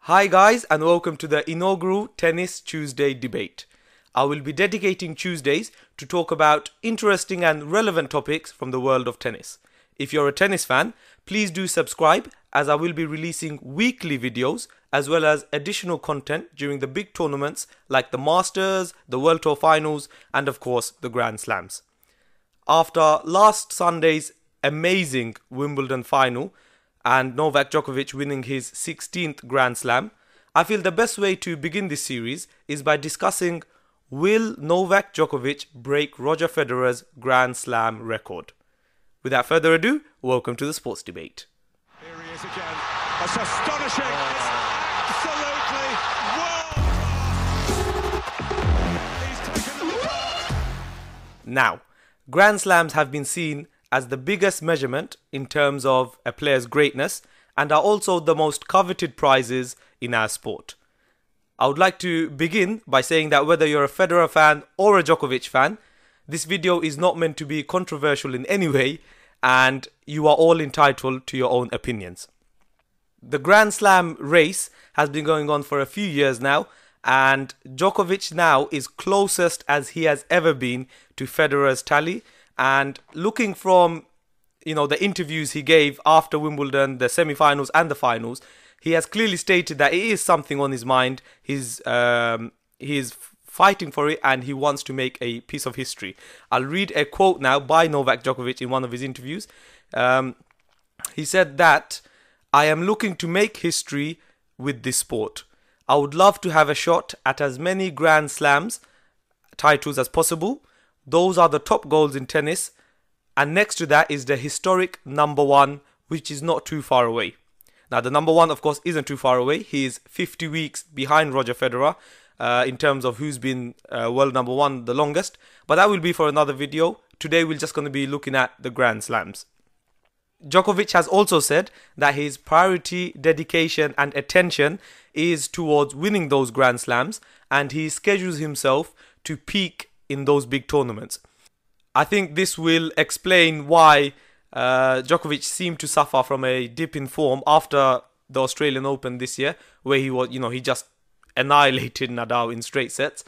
Hi guys, and welcome to the inaugural Tennis Tuesday debate. I will be dedicating Tuesdays to talk about interesting and relevant topics from the world of tennis. If you're a tennis fan, please do subscribe, as I will be releasing weekly videos as well as additional content during the big tournaments like the Masters, the World Tour Finals and of course the Grand Slams. After last Sunday's amazing Wimbledon final and Novak Djokovic winning his 16th Grand Slam, I feel the best way to begin this series is by discussing, will Novak Djokovic break Roger Federer's Grand Slam record? Without further ado, welcome to the sports debate. Here he is again. That's astonishing. It's absolutely world-class. He's taken them apart. Now, Grand Slams have been seen as the biggest measurement in terms of a player's greatness and are also the most coveted prizes in our sport. I would like to begin by saying that whether you're a Federer fan or a Djokovic fan, this video is not meant to be controversial in any way and you are all entitled to your own opinions. The Grand Slam race has been going on for a few years now, and Djokovic now is closest as he has ever been to Federer's tally. And looking from, the interviews he gave after Wimbledon, the semi-finals and the finals, he has clearly stated that it is something on his mind. He is fighting for it and he wants to make a piece of history. I'll read a quote now by Novak Djokovic in one of his interviews. He said that, "I am looking to make history with this sport. I would love to have a shot at as many Grand Slams titles as possible. Those are the top goals in tennis, and next to that is the historic number one, which is not too far away." Now, the number one, of course, isn't too far away. He is 50 weeks behind Roger Federer in terms of who's been world number one the longest. But that will be for another video. Today, we're just going to be looking at the Grand Slams. Djokovic has also said that his priority, dedication and attention is towards winning those Grand Slams, and he schedules himself to peak in those big tournaments. I think this will explain why Djokovic seemed to suffer from a dip in form after the Australian Open this year, where he just annihilated Nadal in straight sets.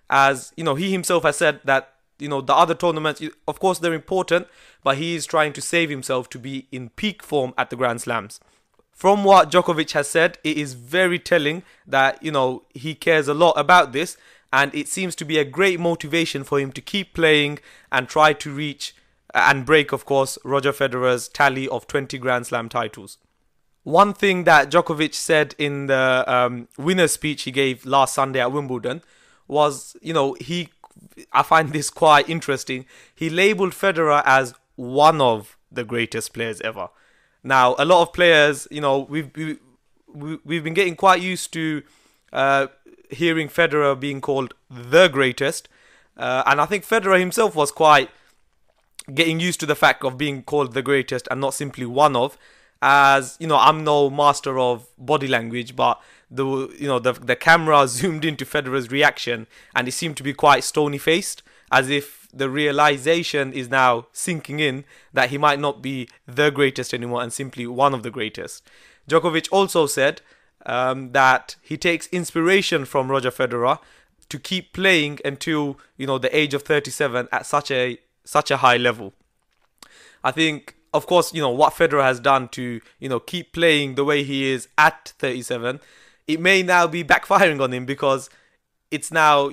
As he himself has said that the other tournaments, of course, they're important, but he is trying to save himself to be in peak form at the Grand Slams. From what Djokovic has said, it is very telling that he cares a lot about this. And it seems to be a great motivation for him to keep playing and try to reach and break, of course, Roger Federer's tally of 20 Grand Slam titles. One thing that Djokovic said in the winner's speech he gave last Sunday at Wimbledon was, I find this quite interesting. He labelled Federer as one of the greatest players ever. Now, a lot of players, we've been getting quite used to hearing Federer being called the greatest, and I think Federer himself was quite getting used to the fact of being called the greatest and not simply one of. As I'm no master of body language, but the camera zoomed into Federer's reaction and it seemed to be quite stony faced, as if the realization is now sinking in that he might not be the greatest anymore and simply one of the greatest. Djokovic also said that he takes inspiration from Roger Federer to keep playing until the age of 37 at such a high level. I think, of course, what Federer has done to keep playing the way he is at 37, it may now be backfiring on him, because it's now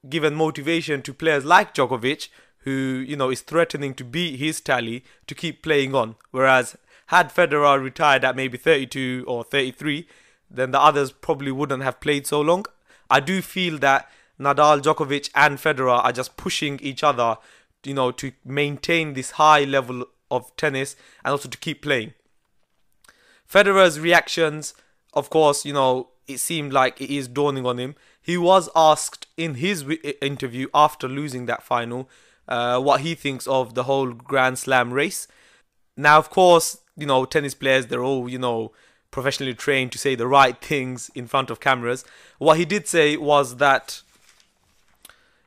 given motivation to players like Djokovic, who is threatening to beat his tally, to keep playing on. Whereas had Federer retired at maybe 32 or 33, then the others probably wouldn't have played so long. I do feel that Nadal, Djokovic and Federer are just pushing each other, to maintain this high level of tennis and also to keep playing. Federer's reactions, of course, it seemed like it is dawning on him. He was asked in his interview after losing that final what he thinks of the whole Grand Slam race. Now, of course, tennis players, they're all, professionally trained to say the right things in front of cameras. What he did say was that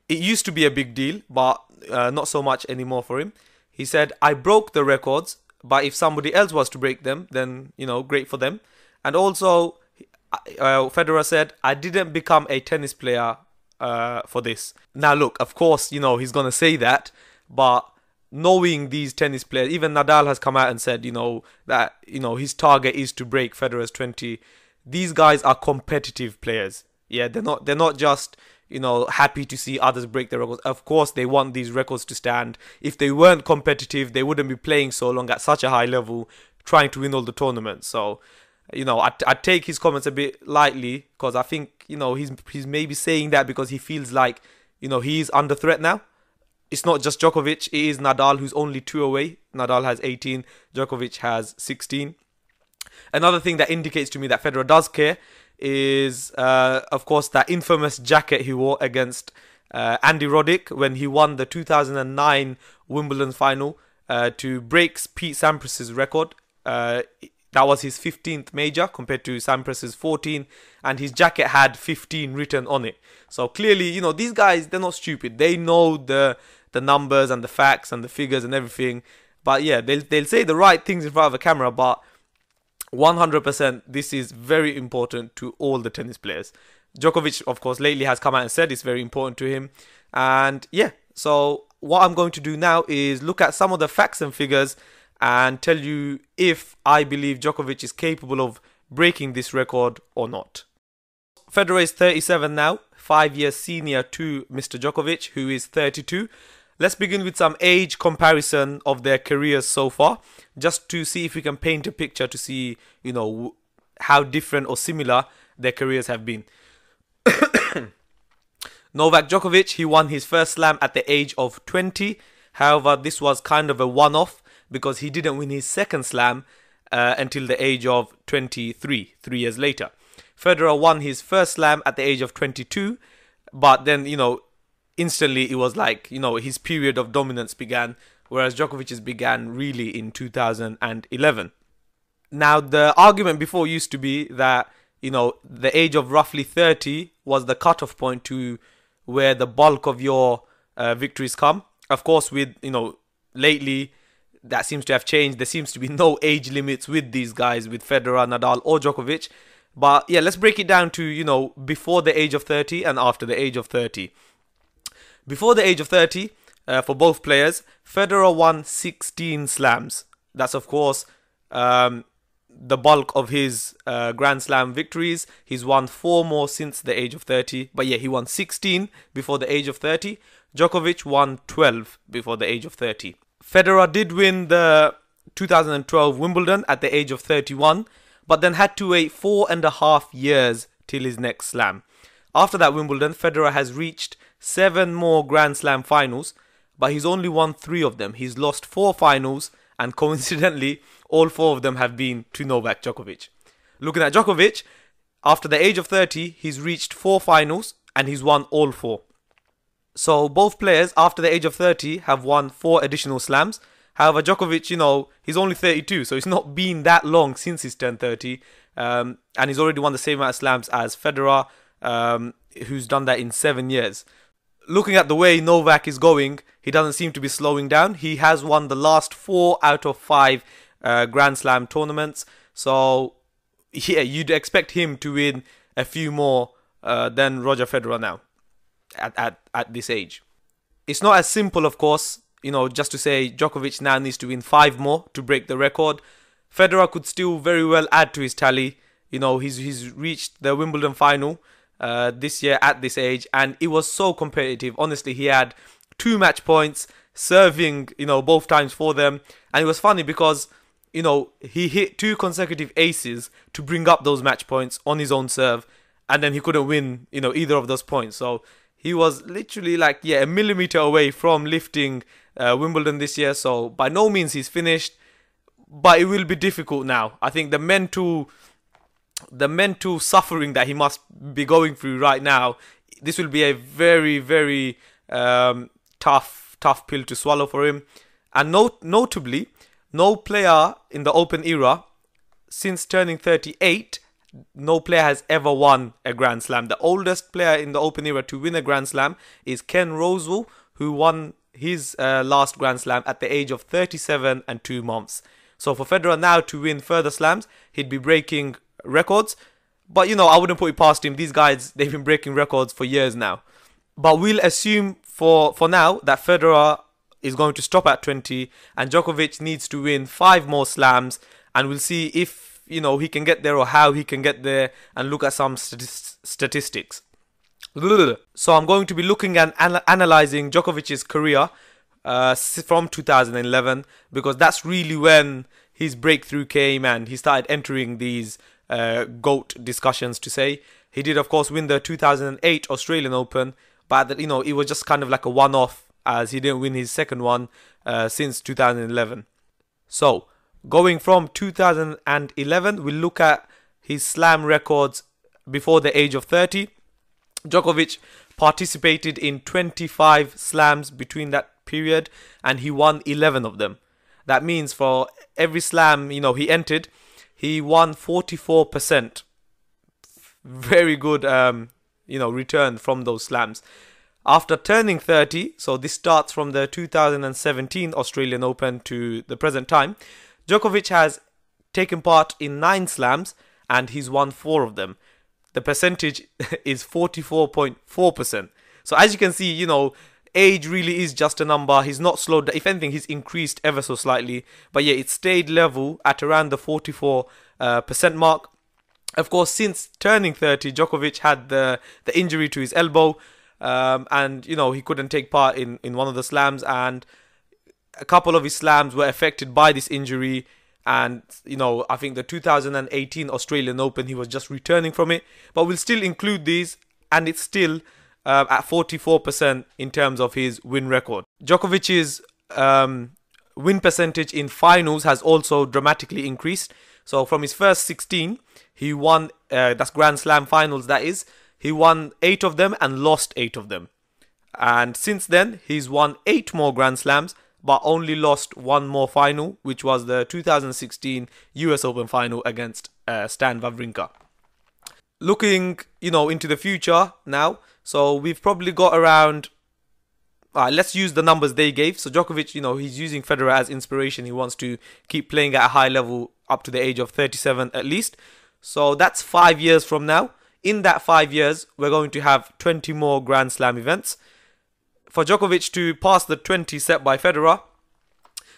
it used to be a big deal, but not so much anymore for him. He said, "I broke the records, but if somebody else was to break them, then, great for them." And also, Federer said, "I didn't become a tennis player for this." Now look, of course, he's gonna say that, but knowing these tennis players, even Nadal has come out and said, that his target is to break Federer's 20. These guys are competitive players. Yeah, they're not just happy to see others break their records. Of course, they want these records to stand. If they weren't competitive, they wouldn't be playing so long at such a high level, trying to win all the tournaments. So, I take his comments a bit lightly, because I think he's maybe saying that because he feels like he's under threat now. It's not just Djokovic, it is Nadal, who's only 2 away. Nadal has 18, Djokovic has 16. Another thing that indicates to me that Federer does care is, of course, that infamous jacket he wore against Andy Roddick when he won the 2009 Wimbledon final to break Pete Sampras's record. That was his 15th major compared to Sampras's 14, and his jacket had 15 written on it. So clearly, these guys, they're not stupid. They know the numbers and the facts and the figures and everything. But yeah, they'll say the right things in front of a camera, but 100% this is very important to all the tennis players. Djokovic, of course, lately has come out and said it's very important to him. And yeah, so what I'm going to do now is look at some of the facts and figures and tell you if I believe Djokovic is capable of breaking this record or not. Federer is 37 now, 5 years senior to Mr. Djokovic, who is 32. Let's begin with some age comparison of their careers so far, just to see if we can paint a picture to see, how different or similar their careers have been. Novak Djokovic, he won his first slam at the age of 20. However, this was kind of a one-off because he didn't win his second slam until the age of 23, 3 years later. Federer won his first slam at the age of 22, but then, instantly it was like, his period of dominance began, whereas Djokovic's began really in 2011. Now, the argument before used to be that, the age of roughly 30 was the cutoff point to where the bulk of your victories come. Of course, with, lately, that seems to have changed. There seems to be no age limits with these guys, with Federer, Nadal or Djokovic. But yeah, let's break it down to, before the age of 30 and after the age of 30. Before the age of 30, for both players, Federer won 16 slams. That's, of course, the bulk of his Grand Slam victories. He's won 4 more since the age of 30. But yeah, he won 16 before the age of 30. Djokovic won 12 before the age of 30. Federer did win the 2012 Wimbledon at the age of 31, but then had to wait 4.5 years till his next slam. After that Wimbledon, Federer has reached 7 more Grand Slam finals, but he's only won 3 of them. He's lost 4 finals, and coincidentally, all 4 of them have been to Novak Djokovic. Looking at Djokovic, after the age of 30, he's reached 4 finals, and he's won all 4. So both players after the age of 30 have won 4 additional slams. However, Djokovic, he's only 32, so it's not been that long since he's turned 30. And he's already won the same amount of slams as Federer, who's done that in 7 years. Looking at the way Novak is going, he doesn't seem to be slowing down. He has won the last 4 out of 5 Grand Slam tournaments. So, yeah, you'd expect him to win a few more than Roger Federer now. At this age. It's not as simple, of course, just to say Djokovic now needs to win 5 more to break the record. Federer could still very well add to his tally. He's reached the Wimbledon final this year at this age, and it was so competitive. Honestly, he had 2 match points, serving, both times for them. And it was funny because, he hit 2 consecutive aces to bring up those match points on his own serve, and then he couldn't win, either of those points. So he was literally a millimeter away from lifting Wimbledon this year. So by no means he's finished, but it will be difficult now. I think the mental suffering that he must be going through right now, this will be a very, very tough pill to swallow for him. And notably, no player in the Open era since turning 38, no player has ever won a Grand Slam. The oldest player in the Open era to win a Grand Slam is Ken Rosewall, who won his last Grand Slam at the age of 37 and 2 months. So for Federer now to win further slams, he'd be breaking records. But, you know, I wouldn't put it past him. These guys, they've been breaking records for years now. But we'll assume for now that Federer is going to stop at 20 and Djokovic needs to win 5 more slams, and we'll see if, you know, he can get there or how he can get there, and look at some statistics. So I'm going to be looking and analysing Djokovic's career from 2011, because that's really when his breakthrough came and he started entering these GOAT discussions, to say. He did, of course, win the 2008 Australian Open, but, you know, it was just kind of like a one-off, as he didn't win his second one since 2011. So, going from 2011, we'll look at his slam records before the age of 30. Djokovic participated in 25 slams between that period, and he won 11 of them. That means for every slam, you know, he entered, he won 44%. Very good, you know, return from those slams. After turning 30, so this starts from the 2017 Australian Open to the present time, Djokovic has taken part in 9 slams and he's won 4 of them. The percentage is 44.4%. So as you can see, you know, age really is just a number. He's not slowed down. If anything, he's increased ever so slightly. But yeah, it stayed level at around the 44% mark. Of course, since turning 30, Djokovic had the injury to his elbow. And, you know, he couldn't take part in one of the slams. And a couple of his slams were affected by this injury. And, you know, I think the 2018 Australian Open, he was just returning from it. But we'll still include these. And it's still at 44% in terms of his win record. Djokovic's win percentage in finals has also dramatically increased. So from his first 16, he won, that's Grand Slam finals, that is. He won 8 of them and lost 8 of them. And since then, he's won 8 more Grand Slams, but only lost 1 more final, which was the 2016 US Open final against Stan Wawrinka. Looking, you know, into the future now, so we've probably got around, let's use the numbers they gave. So Djokovic, you know, he's using Federer as inspiration. He wants to keep playing at a high level up to the age of 37 at least. So that's 5 years from now. In that 5 years, we're going to have 20 more Grand Slam events. For Djokovic to pass the 20 set by Federer,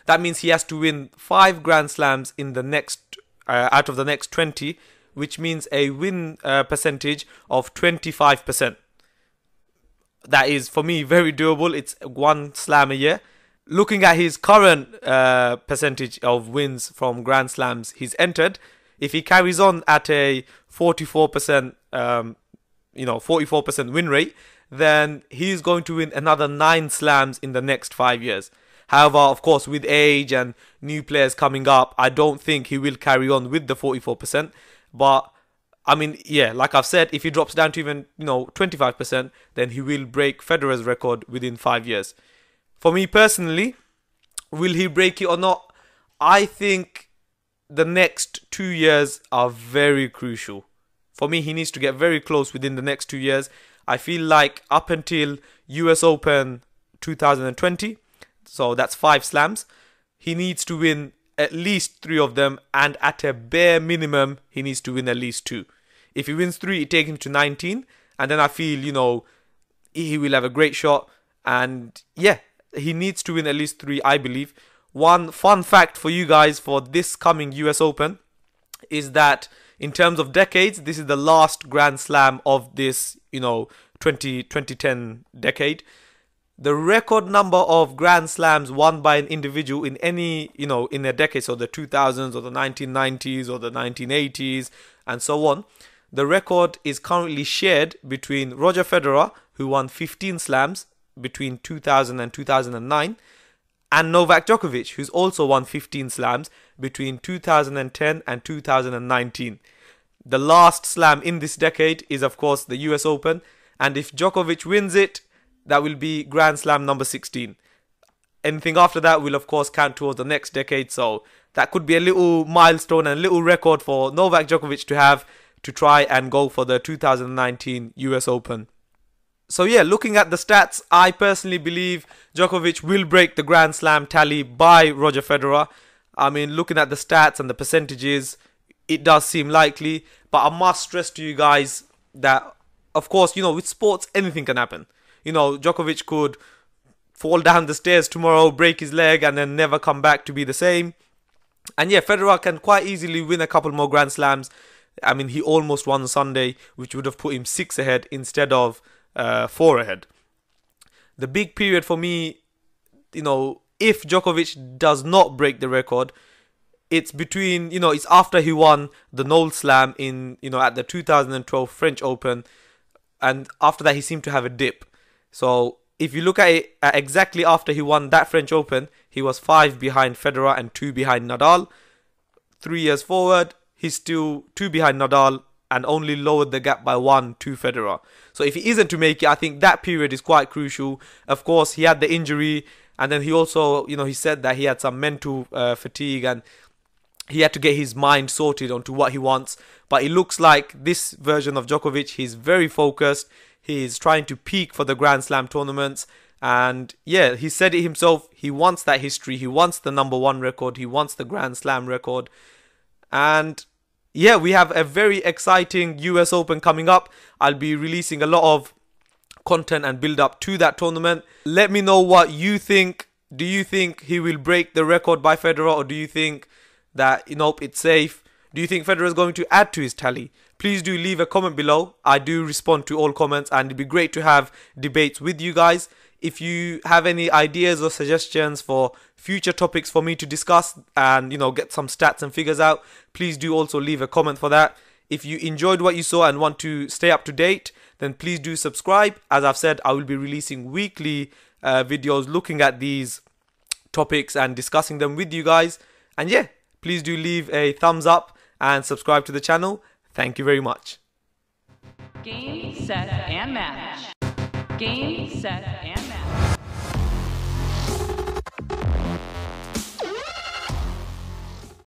that means he has to win 5 Grand Slams in the next, out of the next 20, which means a win percentage of 25%. That is, for me, very doable. It's 1 slam a year. Looking at his current percentage of wins from Grand Slams he's entered, if he carries on at a 44%, 44% win rate, then he's going to win another 9 slams in the next 5 years. However, of course, with age and new players coming up, I don't think he will carry on with the 44%. But, I mean, yeah, like I've said, if he drops down to even, 25%, then he will break Federer's record within 5 years. For me personally, will he break it or not? I think the next 2 years are very crucial. For me, he needs to get very close within the next 2 years. I feel like up until US Open 2020, so that's 5 slams, he needs to win at least 3 of them, and at a bare minimum, he needs to win at least 2. If he wins 3, it takes him to 19, and then I feel, he will have a great shot. And yeah, he needs to win at least 3, I believe. One fun fact for you guys for this coming US Open is that in terms of decades, this is the last Grand Slam of this, 2010 decade. The record number of Grand Slams won by an individual in any, in a decade, so the 2000s or the 1990s or the 1980s and so on, the record is currently shared between Roger Federer, who won 15 slams between 2000 and 2009, and Novak Djokovic, who's also won 15 slams between 2010 and 2019. The last slam in this decade is, of course, the US Open, and if Djokovic wins it, that will be Grand Slam number 16. Anything after that will, of course, count towards the next decade, so that could be a little milestone and a little record for Novak Djokovic to have to try and go for the 2019 US Open. So yeah, looking at the stats, I personally believe Djokovic will break the Grand Slam tally by Roger Federer. I mean, looking at the stats and the percentages, it does seem likely. But I must stress to you guys that, of course, with sports, anything can happen. Djokovic could fall down the stairs tomorrow, break his leg, and then never come back to be the same. And yeah, Federer can quite easily win a couple more Grand Slams. I mean, he almost won Sunday, which would have put him 6 ahead instead of 4 ahead. The big period for me, if Djokovic does not break the record, it's between, it's after he won the Noel Slam in, at the 2012 French Open. And after that, he seemed to have a dip. So if you look at it, exactly after he won that French Open, he was 5 behind Federer and 2 behind Nadal. 3 years forward, he's still 2 behind Nadal and only lowered the gap by 1 to Federer. So if he isn't to make it, I think that period is quite crucial. Of course, he had the injury, and then he also, he said that he had some mental fatigue, and he had to get his mind sorted onto what he wants. But it looks like this version of Djokovic, he's very focused. He's trying to peak for the Grand Slam tournaments. And yeah, he said it himself. He wants that history. He wants the #1 record. He wants the Grand Slam record. And yeah, we have a very exciting US Open coming up. I'll be releasing a lot of content and build up to that tournament. Let me know what you think. Do you think he will break the record by Federer, or do you think that, it's safe? Do you think Federer is going to add to his tally? Please do leave a comment below. I do respond to all comments, and it'd be great to have debates with you guys. If you have any ideas or suggestions for future topics for me to discuss and, get some stats and figures out, please do also leave a comment for that. If you enjoyed what you saw and want to stay up to date, then please do subscribe. As I've said, I will be releasing weekly videos looking at these topics and discussing them with you guys. And yeah, please do leave a thumbs up and subscribe to the channel. Thank you very much. Game, set, and match. Game, set,